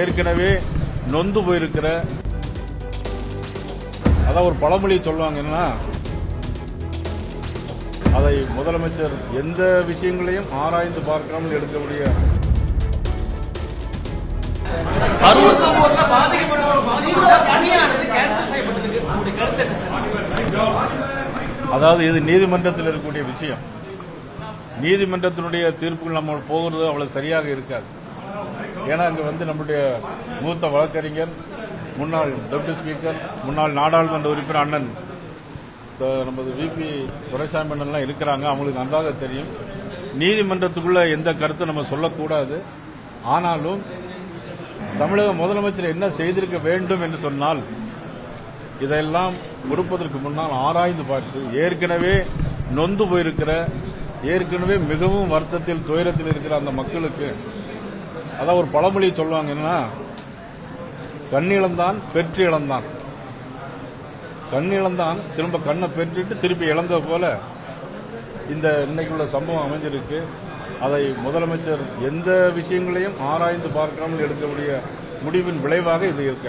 ஏற்கனவே நொந்து போயிருக்கிற, அதான் ஒரு பழமொழி சொல்லுவாங்கன்னா, அதை முதலமைச்சர் எந்த விஷயங்களையும் ஆராய்ந்து பார்க்காமல் எடுக்கக்கூடிய அதாவது இது நீதிமன்றத்தில் இருக்கக்கூடிய விஷயம். நீதிமன்றத்தினுடைய தீர்ப்புகள் நம்ம போகிறது அவ்வளவு சரியாக இருக்காது. ஏன்னா அங்க நம்முடைய மூத்த வழக்கறிஞர், முன்னாள் டெப்டி ஸ்பீக்கர், முன்னாள் நாடாளுமன்ற உறுப்பினர் அண்ணன் நமது விபி துரைசாமி அண்ணன்லாம் இருக்கிறாங்க. அவங்களுக்கு நன்றாக தெரியும் நீதிமன்றத்துக்குள்ள எந்த கருத்தை நம்ம சொல்லக்கூடாது. ஆனாலும் தமிழக முதலமைச்சர் என்ன செய்திருக்க வேண்டும் என்று சொன்னால், இதெல்லாம் கொடுப்பதற்கு முன்னால் ஆராய்ந்து பார்த்து, ஏற்கனவே நொந்து போயிருக்கிற, ஏற்கனவே மிகவும் வருத்தத்தில் துயரத்தில் இருக்கிற அந்த மக்களுக்கு, அதான் ஒரு பழமொழி சொல்லுவாங்கன்னா, கண்ணிழந்தான் பெற்று இழந்தான், கண்ணிழந்தான் திரும்ப கண்ணை பெற்றுட்டு திருப்பி இழந்த போல இந்த இன்னைக்குள்ள சம்பவம் அமைஞ்சிருக்கு. அதை முதலமைச்சர் எந்த விஷயங்களையும் ஆராய்ந்து பார்க்காமல் எடுக்கக்கூடிய முடிவின் விளைவாக இது இருக்கிறது.